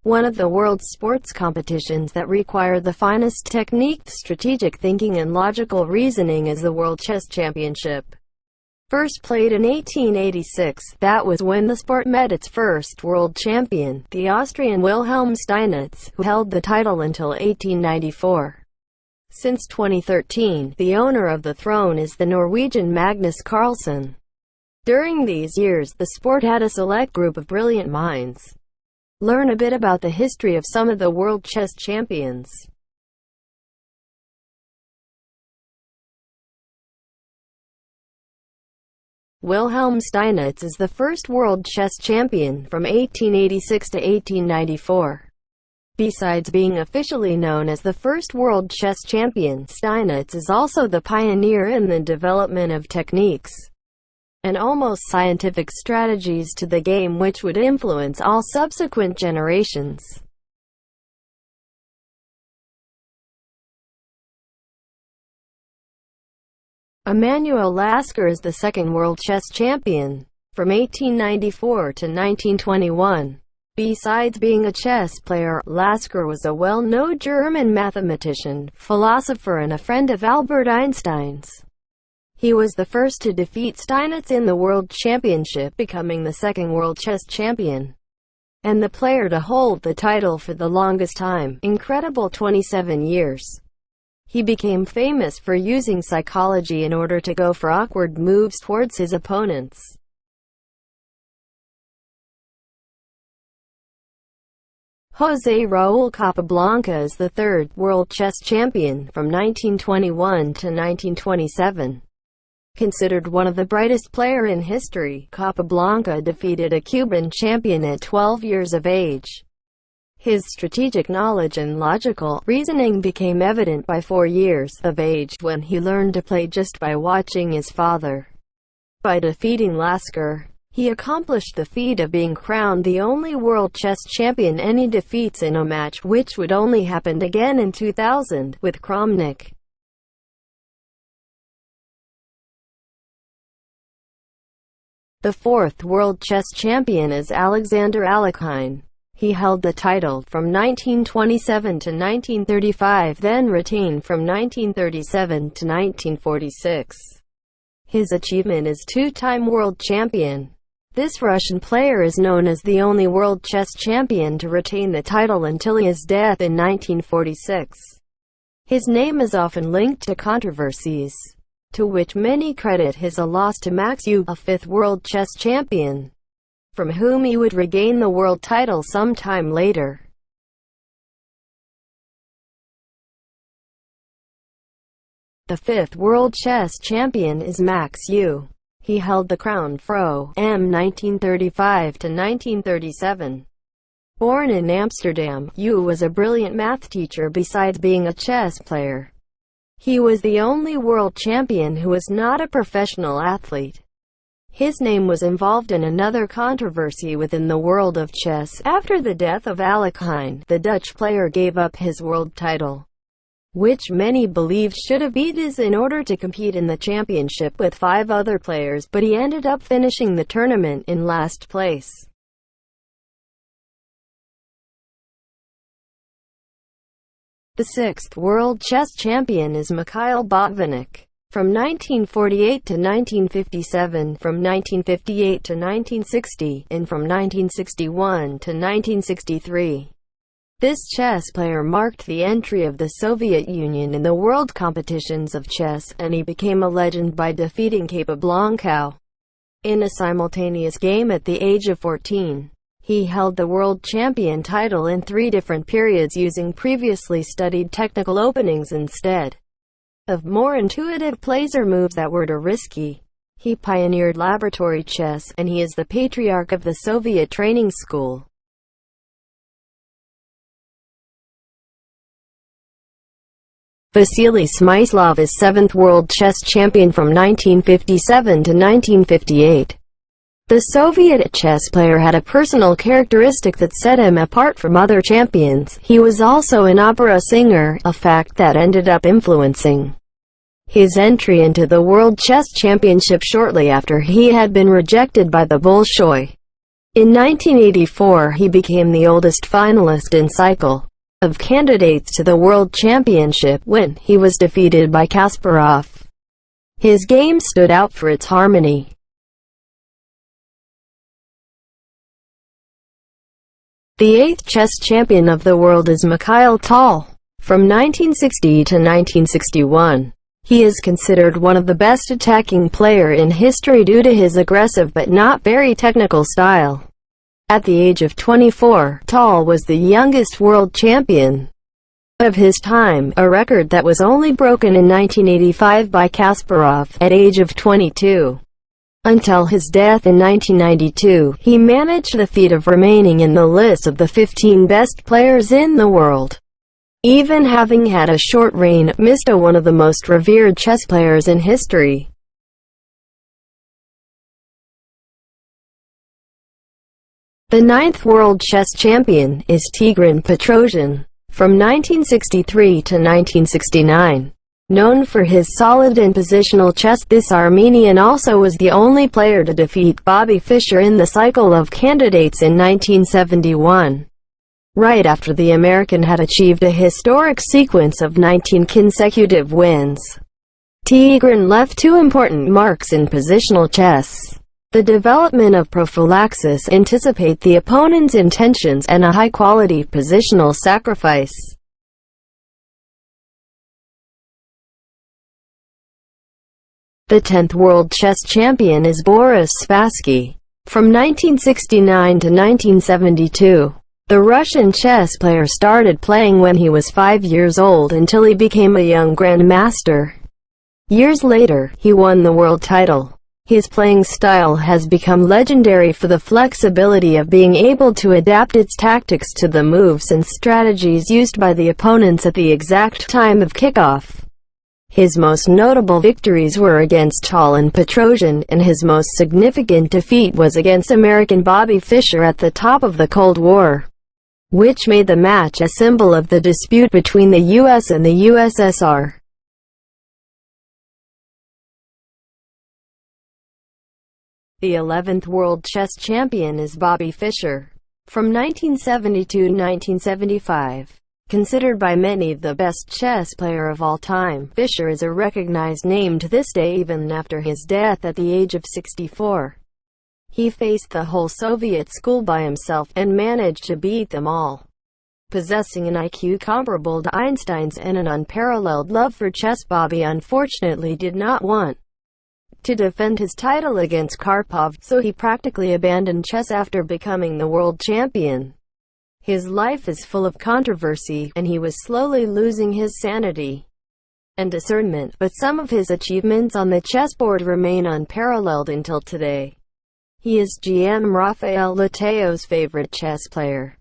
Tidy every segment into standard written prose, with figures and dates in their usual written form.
one of the world's sports competitions that require the finest technique, strategic thinking and logical reasoning is the World Chess Championship. First played in 1886, that was when the sport met its first world champion, the Austrian Wilhelm Steinitz, who held the title until 1894. Since 2013, the owner of the throne is the Norwegian Magnus Carlsen. During these years, the sport had a select group of brilliant minds. Learn a bit about the history of some of the world chess champions. Wilhelm Steinitz is the first world chess champion from 1886 to 1894. Besides being officially known as the first world chess champion, Steinitz is also the pioneer in the development of techniques and almost scientific strategies to the game which would influence all subsequent generations. Emanuel Lasker is the second world chess champion, from 1894 to 1921. Besides being a chess player, Lasker was a well-known German mathematician, philosopher and a friend of Albert Einstein's. He was the first to defeat Steinitz in the World Championship, becoming the second world chess champion, and the player to hold the title for the longest time, incredible 27 years. He became famous for using psychology in order to go for awkward moves towards his opponents. José Raúl Capablanca is the third world chess champion, from 1921 to 1927. Considered one of the brightest players in history, Capablanca defeated a Cuban champion at 12 years of age. His strategic knowledge and logical reasoning became evident by 4 years of age, when he learned to play just by watching his father. By defeating Lasker, he accomplished the feat of being crowned the only world chess champion any defeats in a match, which would only happen again in 2000, with Kramnik. The fourth world chess champion is Alexander Alekhine. He held the title from 1927 to 1935, then retained from 1937 to 1946. His achievement is two-time world champion. This Russian player is known as the only world chess champion to retain the title until his death in 1946. His name is often linked to controversies, to which many credit his loss to Max Euwe, a fifth world chess champion, from whom he would regain the world title sometime later. The fifth world chess champion is Max Euwe. He held the crown from 1935 to 1937. Born in Amsterdam, Euwe was a brilliant math teacher besides being a chess player. He was the only world champion who was not a professional athlete. His name was involved in another controversy within the world of chess. After the death of Alekhine, the Dutch player gave up his world title, which many believed should have been his, in order to compete in the championship with 5 other players, but he ended up finishing the tournament in last place. The sixth world chess champion is Mikhail Botvinnik. From 1948 to 1957, from 1958 to 1960, and from 1961 to 1963. This chess player marked the entry of the Soviet Union in the world competitions of chess, and he became a legend by defeating Capablanca in a simultaneous game at the age of 14. He held the world champion title in 3 different periods using previously studied technical openings instead of more intuitive plays or moves that were too risky. He pioneered laboratory chess, and he is the patriarch of the Soviet training school. Vasily Smyslov is 7th world chess champion from 1957 to 1958. The Soviet chess player had a personal characteristic that set him apart from other champions. He was also an opera singer, a fact that ended up influencing his entry into the World Chess Championship shortly after he had been rejected by the Bolshoi. In 1984 he became the oldest finalist in cycle of candidates to the World Championship when he was defeated by Kasparov. His game stood out for its harmony. The 8th chess champion of the world is Mikhail. From 1960 to 1961, he is considered one of the best attacking player in history due to his aggressive but not very technical style. At the age of 24, was the youngest world champion of his time, a record that was only broken in 1985 by Kasparov at age of 22. Until his death in 1992, he managed the feat of remaining in the list of the 15 best players in the world. Even having had a short reign, Mr. one of the most revered chess players in history. The 9th world chess champion is Tigran Petrosian. From 1963 to 1969. Known for his solid and positional chess, this Armenian also was the only player to defeat Bobby Fischer in the cycle of candidates in 1971. Right after the American had achieved a historic sequence of 19 consecutive wins, Tigran left two important marks in positional chess: the development of prophylaxis, anticipate the opponent's intentions, and a high-quality positional sacrifice. The 10th world chess champion is Boris Spassky. From 1969 to 1972, the Russian chess player started playing when he was 5 years old until he became a young grandmaster. Years later, he won the world title. His playing style has become legendary for the flexibility of being able to adapt its tactics to the moves and strategies used by the opponents at the exact time of kickoff. His most notable victories were against and Petrosian, and his most significant defeat was against American Bobby Fischer at the top of the Cold War, which made the match a symbol of the dispute between the US and the USSR. The 11th world chess champion is Bobby Fischer. From 1972 to 1975. Considered by many the best chess player of all time, Fischer is a recognized name to this day even after his death at the age of 64. He faced the whole Soviet school by himself, and managed to beat them all. Possessing an IQ comparable to Einstein's and an unparalleled love for chess, Bobby unfortunately did not want to defend his title against Karpov, so he practically abandoned chess after becoming the world champion. His life is full of controversy, and he was slowly losing his sanity and discernment, but some of his achievements on the chessboard remain unparalleled until today. He is GM Rafael Leteo's favorite chess player.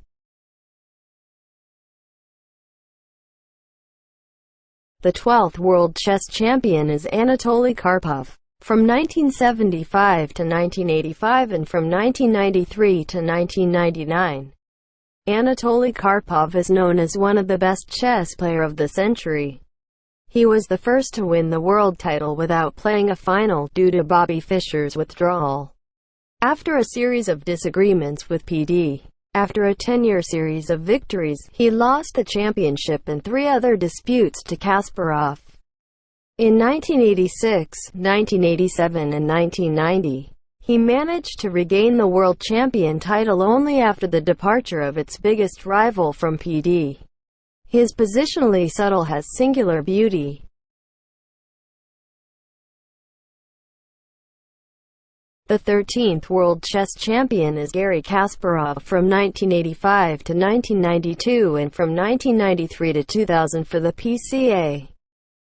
The 12th world chess champion is Anatoly Karpov. From 1975 to 1985 and from 1993 to 1999. Anatoly Karpov is known as one of the best chess player of the century. He was the first to win the world title without playing a final, due to Bobby Fischer's withdrawal after a series of disagreements with PD. After a 10-year series of victories, he lost the championship and 3 other disputes to Kasparov. In 1986, 1987 and 1990, he managed to regain the world champion title only after the departure of its biggest rival from PD. His positionally subtle has singular beauty. The 13th world chess champion is Garry Kasparov. From 1985 to 1992 and from 1993 to 2000 for the PCA.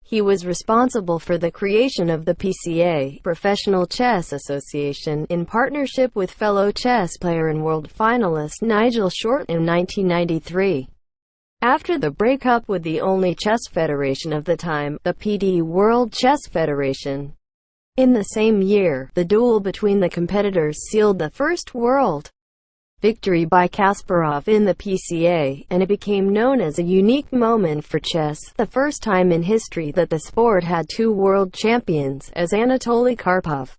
He was responsible for the creation of the PCA, Professional Chess Association, in partnership with fellow chess player and world finalist Nigel Short in 1993. After the breakup with the only chess federation of the time, the PD World Chess Federation. In the same year, the duel between the competitors sealed the first world victory by Kasparov in the PCA, and it became known as a unique moment for chess, the first time in history that the sport had 2 world champions, as Anatoly Karpov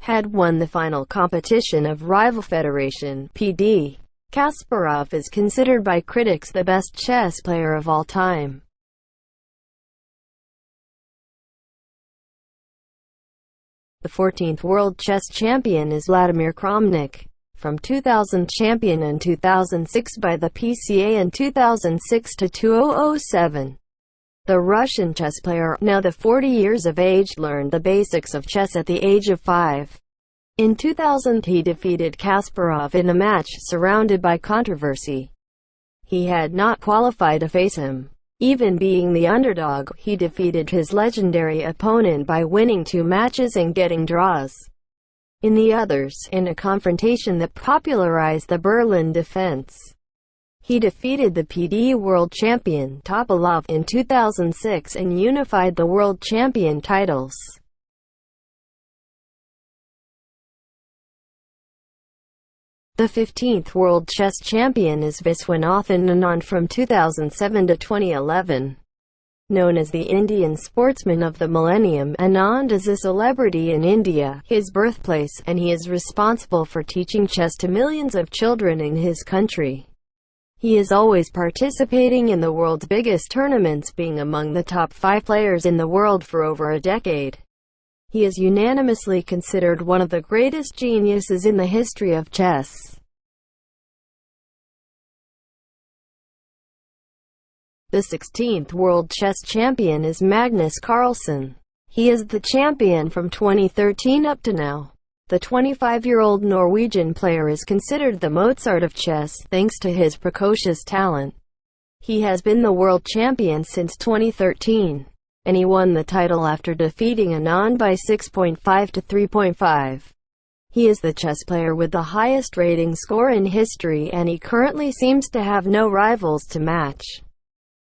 had won the final competition of rival federation, PD. Kasparov is considered by critics the best chess player of all time. The 14th world chess champion is Vladimir Kramnik, from 2000 champion in 2006 by the PCA and 2006 to 2007. The Russian chess player, now 40 years of age, learned the basics of chess at the age of 5. In 2000 he defeated Kasparov in a match surrounded by controversy. He had not qualified to face him. Even being the underdog, he defeated his legendary opponent by winning 2 matches and getting draws in the others, in a confrontation that popularized the Berlin defense. He defeated the PD world champion Topalov in 2006 and unified the world champion titles. The 15th world chess champion is VISWANATHAN ANAND from 2007 to 2011. Known as the Indian sportsman of the millennium, Anand is a celebrity in India, his birthplace, and he is responsible for teaching chess to millions of children in his country. He is always participating in the world's biggest tournaments, being among the top 5 players in the world for over a decade. He is unanimously considered one of the greatest geniuses in the history of chess. The 16th world chess champion is Magnus Carlsen. He is the champion from 2013 up to now. The 25-year-old Norwegian player is considered the Mozart of chess, thanks to his precocious talent. He has been the world champion since 2013. And he won the title after defeating Anand by 6.5 to 3.5. He is the chess player with the highest rating score in history, and he currently seems to have no rivals to match.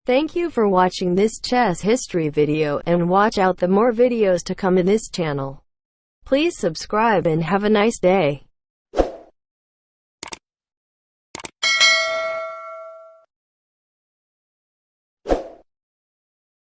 Thank you for watching this chess history video, and watch out the more videos to come in this channel. Please subscribe and have a nice day.